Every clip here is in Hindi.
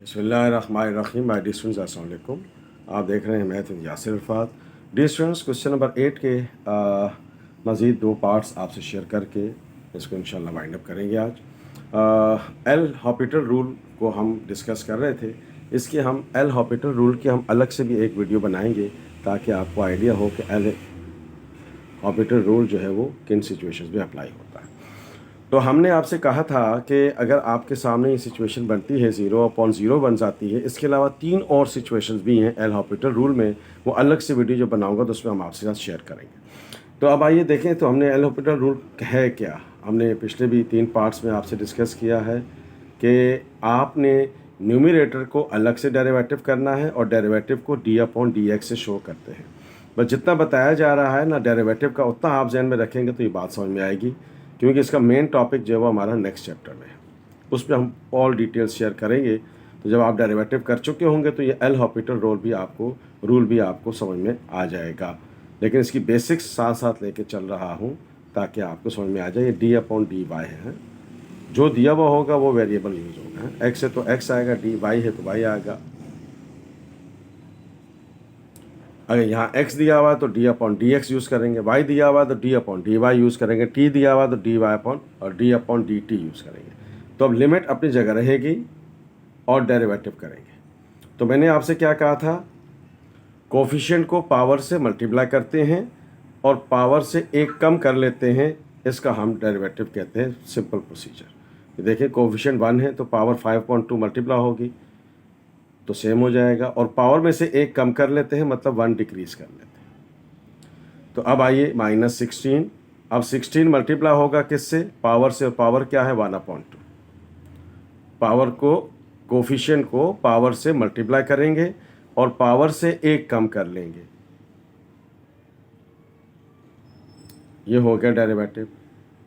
बिस्मिल्लाहिर्रहमानिर्रहीम। माय डियर स्टूडेंट्स, अस्सलाम वालेकुम। आप देख रहे हैं math with Yasir Arafat. Dear students, question number 8 के मज़ीद 2 पार्ट्स आपसे शेयर करके इसको इंशाल्लाह वाइंड अप करेंगे आज। एल हॉपिटल रूल को हम डिस्कस कर रहे थे। इसके हम एल हॉपिटल रूल की हम अलग से भी एक वीडियो बनाएंगे ताकि आपको आइडिया हो कि एल हॉपिटल रूल जो है वो किन सिचुएशंस में अप्लाई होता है। तो हमने आपसे कहा था कि अगर आपके सामने ये सिचुएशन बनती है 0/0 बन जाती है, इसके अलावा 3 और सिचुएशंस भी हैं एल हॉपिटल रूल में। वो अलग से वीडियो जो बनाऊंगा तो उसमें हम आपके साथ शेयर करेंगे। तो अब आइए देखें तो हमने एल हॉपिटल रूल है क्या। हमने पिछले भी 3 पार्ट्स में आपसे डिस्कस किया है कि आपने न्यूमिरेटर को अलग से डेरिवेटिव करना है और डेरिवेटिव को d/dx से शो करते हैं। बस जितना बताया जा रहा है ना डेरिवेटिव का, उतना आप जहन में रखेंगे तो ये बात समझ में आएगी, क्योंकि इसका मेन टॉपिक जो है वो हमारा नेक्स्ट चैप्टर में है। उस पर हम ऑल डिटेल्स शेयर करेंगे। तो जब आप डेरिवेटिव कर चुके होंगे तो ये एल हॉपिटल रूल भी आपको समझ में आ जाएगा। लेकिन इसकी बेसिक्स साथ साथ लेके चल रहा हूँ ताकि आपको समझ में आ जाए। ये d/dy है, जो दिया हुआ होगा वो वेरिएबल यूज होगा। एक्स है तो एक्स आएगा, dy है तो y आएगा। अगर यहाँ x दिया हुआ है तो d/dx यूज़ करेंगे, y दिया हुआ है तो d/dy यूज़ करेंगे, t दिया हुआ है तो d/dt यूज़ करेंगे। तो अब लिमिट अपनी जगह रहेगी और डेरिवेटिव करेंगे। तो मैंने आपसे क्या कहा था, कोफिशिएंट को पावर से मल्टीप्लाई करते हैं और पावर से एक कम कर लेते हैं, इसका हम डेरिवेटिव कहते हैं। Simple procedure. देखिए कोफिशिएंट 1 है तो पावर 5.2 मल्टीप्लाई होगी तो सेम हो जाएगा, और पावर में से एक कम कर लेते हैं मतलब 1 डिक्रीज कर लेते हैं। तो अब आइए -16। अब 16 मल्टीप्लाई होगा किससे, पावर से, और पावर क्या है 1/2। पावर को, कोफिशिएंट को पावर से मल्टीप्लाई करेंगे और पावर से एक कम कर लेंगे, ये हो गया डेरिवेटिव।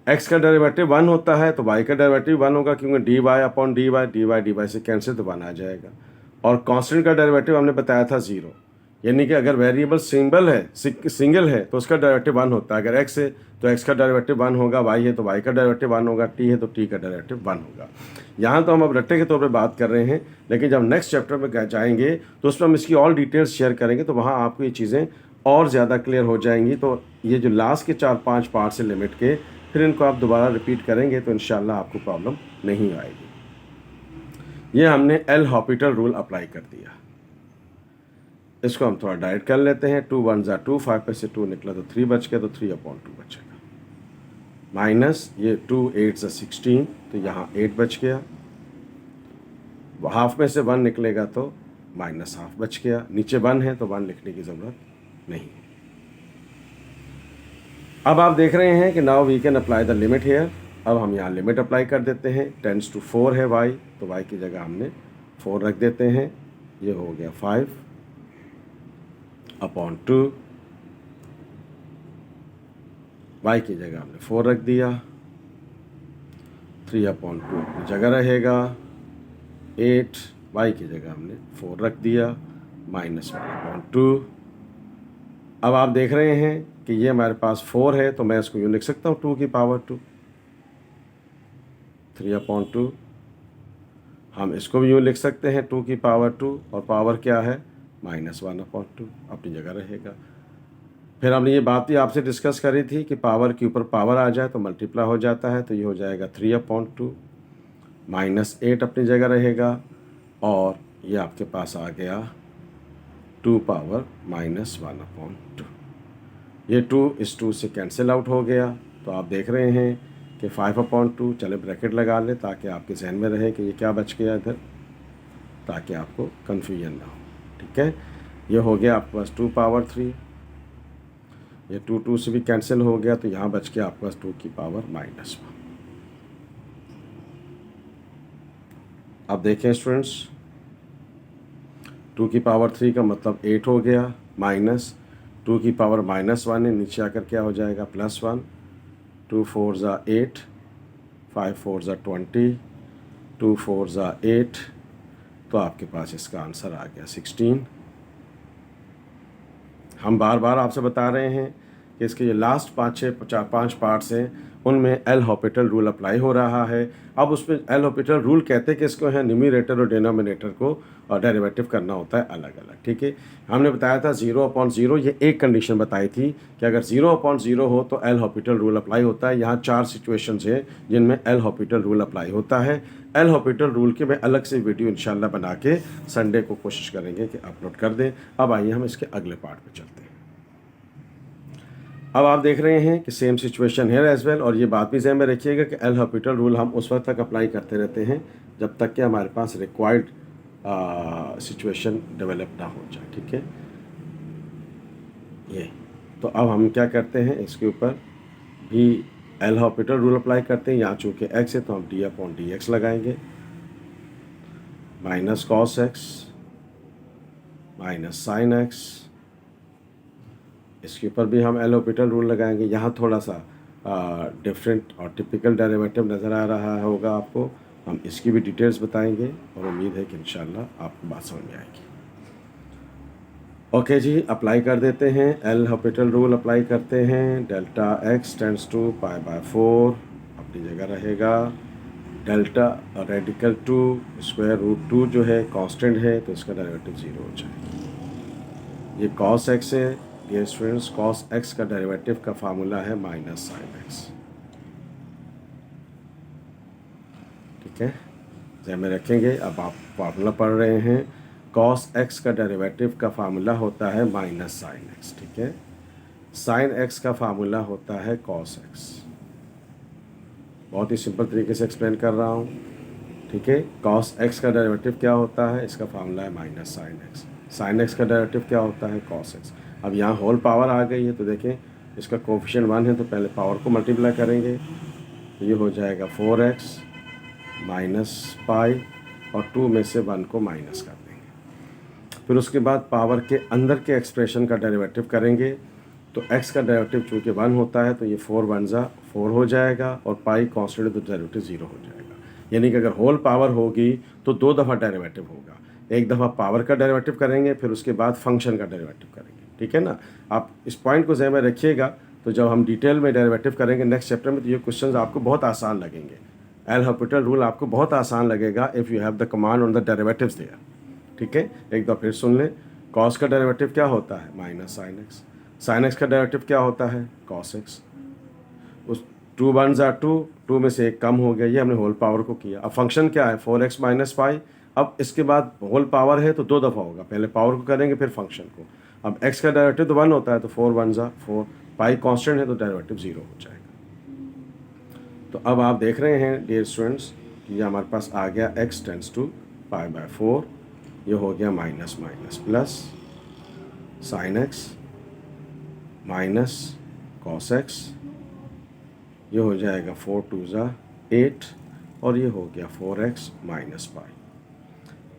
x का डेरिवेटिव 1 होता है तो y का डेरिवेटिव 1 होगा, क्योंकि dy से कैंसिल तो 1 आ जाएगा। और कांस्टेंट का डेरिवेटिव हमने बताया था 0, यानी कि अगर वेरिएबल सिंगल है तो उसका डेरिवेटिव 1 होता है। अगर x है तो x का डेरिवेटिव 1 होगा, y है तो y का डेरिवेटिव 1 होगा, t है तो t का डेरिवेटिव 1 होगा। यहाँ तो हम अब रट्टे के तौर पे बात कर रहे हैं, लेकिन जब नेक्स्ट चैप्टर में जाएंगे तो उसमें हम इसकी ऑल डिटेल्स शेयर करेंगे, तो वहाँ आपको ये चीज़ें और ज़्यादा क्लियर हो जाएंगी। तो ये जो लास्ट के 4-5 पार्ट्स से लिमिट के, फिर इनको आप दोबारा रिपीट करेंगे तो इंशाल्लाह आपको प्रॉब्लम नहीं आएगी। ये हमने एल हॉपिटल रूल अप्लाई कर दिया। इसको हम थोड़ा डायरेक्ट कर लेते हैं। 2 1 ज़ा 2, 5 में से 2 निकला तो 3 बच गया, तो 3/2 बचेगा। माइनस ये 2 8 ज़ा 16, तो यहाँ 8 बच गया। हाफ में से 1 निकलेगा तो -हाफ बच गया। नीचे 1 है तो 1 लिखने की ज़रूरत नहीं। अब आप देख रहे हैं कि now we can apply the limit here. अब हम यहाँ लिमिट अप्लाई कर देते हैं। टेंड्स टू 4 है y, तो y की जगह हमने 4 रख देते हैं। ये हो गया 5/2, y की जगह हमने 4 रख दिया। 3/2 अपनी जगह रहेगा। 8, y की जगह हमने 4 रख दिया, -1/2। अब आप देख रहे हैं कि ये हमारे पास 4 है तो मैं इसको यूँ लिख सकता हूँ 2 की पावर 2, 3/2। हम इसको भी यूँ लिख सकते हैं 2 की पावर 2, और पावर क्या है -1/2, अपनी जगह रहेगा। फिर हमने ये बात भी आपसे डिस्कस करी थी कि पावर के ऊपर पावर आ जाए तो मल्टीप्लाई हो जाता है, तो ये हो जाएगा 3/2, -8 अपनी जगह रहेगा, और ये आपके पास आ गया 2 पावर -1/2। ये 2 इस 2 से कैंसिल आउट हो गया। तो आप देख रहे हैं कि 5/2, चले ब्रैकेट लगा लें ताकि आपके जहन में रहे कि ये क्या बच गया इधर, ताकि आपको कन्फ्यूजन ना हो। ठीक है, ये हो गया आपके पास 2 पावर 3। ये 2 से भी कैंसिल हो गया, तो यहाँ बच गया आपके पास 2 की पावर -1। अब देखें स्टूडेंट्स, 2 की पावर 3 का मतलब 8 हो गया, माइनस 2 की पावर -1 है, नीचे आकर क्या हो जाएगा +1। 2 4 ज़ा 8, 5 4 ज़ा 20, 2 4 ज़ा 8, तो आपके पास इसका आंसर आ गया 16। हम बार बार आपसे बता रहे हैं कि इसके जो लास्ट 5 पार्ट्स हैं उनमें एल हॉपिटल रूल अप्लाई हो रहा है। अब उसमें एल हॉपिटल रूल कहते हैं कि इसको है न्यूमरेटर और डिनोमिनेटर को डेरिवेटिव करना होता है अलग अलग, ठीक है। हमने बताया था 0/0, ये एक कंडीशन बताई थी कि अगर 0/0 हो तो एल हॉपिटल रूल अप्लाई होता है। यहाँ 4 सिचुएशंस हैं जिनमें एल हॉपिटल रूल अप्लाई होता है। एल हॉपिटल रूल के मैं अलग से वीडियो इंशाल्लाह बना के संडे को कोशिश करेंगे कि अपलोड कर दें। अब आइए हम इसके अगले पार्ट पे चलते हैं। अब आप देख रहे हैं कि सेम सिचुएशन है एज वेल, और ये बात भी ज़हन में रखिएगा कि एल हॉपिटल रूल हम उस वक्त तक अप्लाई करते रहते हैं जब तक कि हमारे पास रिक्वायर्ड सिचुएशन डेवलप ना हो जाए, ठीक है। ये तो अब हम क्या करते हैं, इसके ऊपर भी एल हॉपिटल रूल अप्लाई करते हैं। यहाँ चूँकि एक्स है तो हम d/dx लगाएंगे, minus cos x minus sine x. इसके ऊपर भी हम एल हॉपिटल रूल लगाएंगे। यहाँ थोड़ा सा डिफरेंट और टिपिकल डेरिवेटिव नज़र आ रहा होगा आपको, हम इसकी भी डिटेल्स बताएंगे और उम्मीद है कि इंशाल्लाह आपको बात समझ में आएगी। ओके जी, अप्लाई कर देते हैं, एल हॉपिटल रूल अप्लाई करते हैं। डेल्टा एक्स टेंड्स टू π/4 अपनी जगह रहेगा। डेल्टा रेडिकल 2 स्क्वायर रूट 2 जो है कांस्टेंट है तो इसका डेरिवेटिव 0 हो जाएगा। ये कॉस एक्स है डियर स्टूडेंट्स, कॉस एक्स का डेरिवेटिव का फार्मूला है माइनस साइन एक्स, ठीक है, ध्यान में रखेंगे। अब आप फार्मूला पढ़ रहे हैं, कॉस एक्स का डेरिवेटिव का फार्मूला होता है माइनस साइन एक्स, ठीक है। साइन एक्स का फार्मूला होता है कॉस एक्स। बहुत ही सिंपल तरीके से एक्सप्लेन कर रहा हूँ, ठीक है। कॉस एक्स का डेरिवेटिव क्या होता है, इसका फार्मूला है minus sine x. Sine x का डेरिवेटिव क्या होता है, कॉस एक्स। अब यहाँ होल पावर आ गई है तो देखें इसका कोफिशिएंट 1 है तो पहले पावर को मल्टीप्लाई करेंगे तो ये हो जाएगा 4x माइनस पाई और 2 में से 1 को माइनस कर देंगे। फिर उसके बाद पावर के अंदर के एक्सप्रेशन का डेरिवेटिव करेंगे तो x का डेरिवेटिव चूँकि 1 होता है तो ये 4 1 जा 4 हो जाएगा और पाई कांस्टेंट तो डेरिवेटिव 0 हो जाएगा। यानी कि अगर होल पावर होगी तो 2 दफ़ा डेरिवेटिव होगा, एक दफ़ा पावर का डेरिवेटिव करेंगे फिर उसके बाद फंक्शन का डेरिवेटिव करेंगे, ठीक है ना। आप इस पॉइंट को ज़हन में रखिएगा तो जब हम डिटेल में डेरिवेटिव करेंगे नेक्स्ट चैप्टर में तो ये क्वेश्चंस आपको बहुत आसान लगेंगे। एल हॉपिटल रूल आपको बहुत आसान लगेगा if you have the command on the derivatives there, ठीक है। एक बार फिर सुन लें, कॉस का डेरिवेटिव क्या होता है, minus sine x. Sine x का डेरिवेटिव क्या होता है, कॉस एक्स। उस 2 1 जा 2 में से एक कम हो गया, ये हमने होल पावर को किया। अब फंक्शन क्या है, 4x माइनस पाई। अब इसके बाद होल पावर है तो 2 दफ़ा होगा, पहले पावर को करेंगे फिर फंक्शन को। अब x का डेरिवेटिव तो 1 होता है तो 4 1 जा 4, पाई कांस्टेंट है तो डेरिवेटिव 0 हो जाएगा। तो अब आप देख रहे हैं डियर स्टूडेंट्स कि ये हमारे पास आ गया x टेंड्स टू π/4, ये हो गया minus minus plus sine x minus cos x, ये हो जाएगा 4 2 जा 8 और ये हो गया 4x माइनस पाई।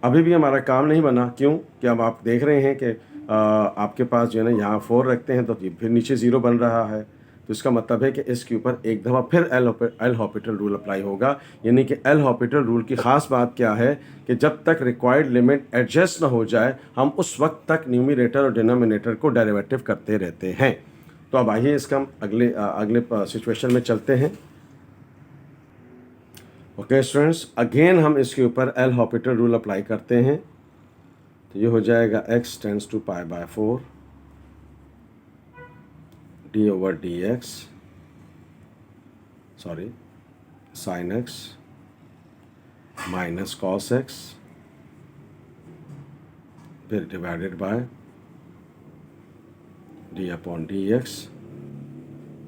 अभी भी हमारा काम नहीं बना, क्यों कि अब आप देख रहे हैं कि आपके पास जो है ना यहाँ 4 रखते हैं तो फिर नीचे 0 बन रहा है, तो इसका मतलब है कि इसके ऊपर एक दफ़ा फिर एल हॉपिटल रूल अप्लाई होगा। यानी कि एल हॉपिटल रूल की ख़ास बात क्या है कि जब तक रिक्वायर्ड लिमिट एडजस्ट ना हो जाए हम उस वक्त तक न्यूमरेटर और डिनोमिनेटर को डेरिवेटिव करते रहते हैं। तो अब आइए इसका हम अगले सिचुएशन में चलते हैं। ओके स्टूडेंट्स, अगेन हम इसके ऊपर एल हॉपिटल रूल अप्लाई करते हैं तो ये हो जाएगा x tends to π/4 d/dx sorry sine x minus cos x फिर divided by d/dx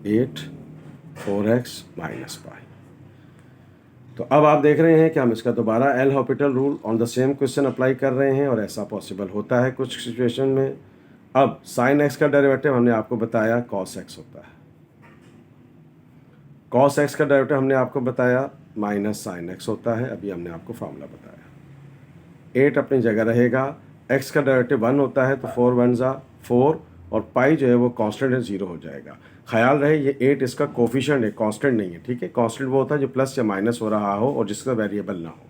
8 4x minus pi. तो अब आप देख रहे हैं कि हम इसका दोबारा L Hôpital rule on the same question apply कर रहे हैं और ऐसा पॉसिबल होता है कुछ सिचुएशन में। अब साइन एक्स का डेरिवेटिव हमने आपको बताया कॉस एक्स होता है, कॉस एक्स का डेरिवेटिव हमने आपको बताया माइनस साइन एक्स होता है, अभी हमने आपको फार्मूला बताया। 8 अपनी जगह रहेगा, एक्स का डेरिवेटिव 1 होता है तो 4 1 जा 4 और पाई जो है वो कांस्टेंट है 0 हो जाएगा। ख्याल रहे ये 8 इसका कोफिशिएंट है, कांस्टेंट नहीं है, ठीक है। कांस्टेंट वो होता है जो प्लस या माइनस हो रहा हो और जिसका वेरिएबल ना हो।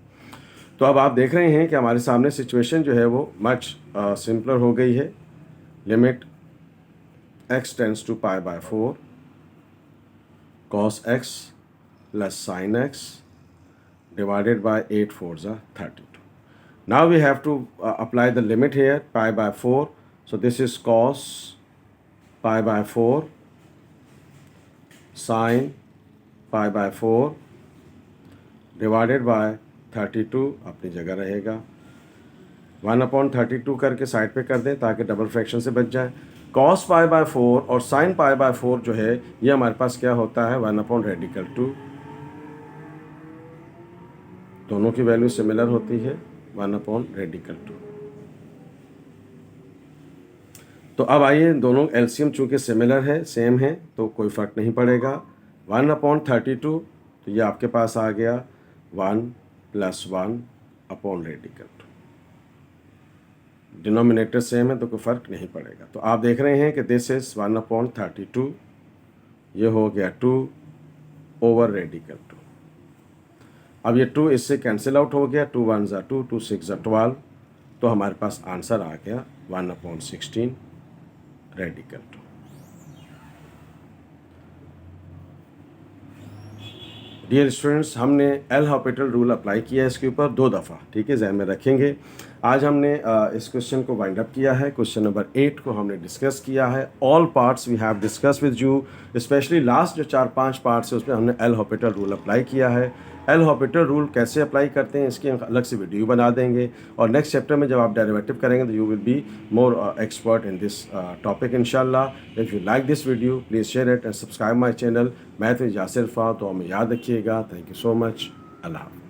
तो अब आप देख रहे हैं कि हमारे सामने सिचुएशन जो है वो मच सिंपलर हो गई है। Limit x tends to pi by 4 cos x plus sin x divided by 8 fours are 32. Now we have to apply the limit here, pi by 4. So this is cos pi by 4 sin pi by 4 divided by 32 अपनी जगह रहेगा. 1/32 करके साइड पे कर दें ताकि डबल फ्रैक्शन से बच जाए. cos पाई बाय 4 और sin पाई बाय 4 जो है ये हमारे पास क्या होता है 1/2. दोनों की वैल्यू सिमिलर होती है 1/2. तो अब आइए दोनों एलसीएम चूँकि सिमिलर है, सेम है, तो कोई फ़र्क नहीं पड़ेगा. 1/32 तो ये आपके पास आ गया 1 + 1/2. डिनोमिनेटर सेम है तो कोई फ़र्क नहीं पड़ेगा. तो आप देख रहे हैं कि दिस इज़ 1/32, ये हो गया 2/2. अब ये 2 इससे कैंसिल आउट हो गया. 2 1 = 2, 2 6 = 12. तो हमारे पास आंसर आ गया 1/16 रेडिकल 2. डियर स्टूडेंट्स, हमने एल हॉपिटल रूल अप्लाई किया है इसके ऊपर 2 दफ़ा, ठीक है, ज़हन में रखेंगे. आज हमने इस क्वेश्चन को वाइंड अप किया है. क्वेश्चन नंबर 8 को हमने डिस्कस किया है. All parts we have discuss with you, specially last जो 4-5 पार्ट्स है उसमें हमने एल हॉपिटल रूल अप्लाई किया है. एल हॉपिटल रूल कैसे अप्लाई करते हैं इसकी अलग से वीडियो बना देंगे, और नेक्स्ट चैप्टर में जब आप डेरिवेटिव करेंगे तो you will be more expert in this topic इंशाल्लाह. If you like this video please share it and subscribe my channel. Math with Yasir Irfat. तो हमें याद रखिएगा. Thank you so much. Allah.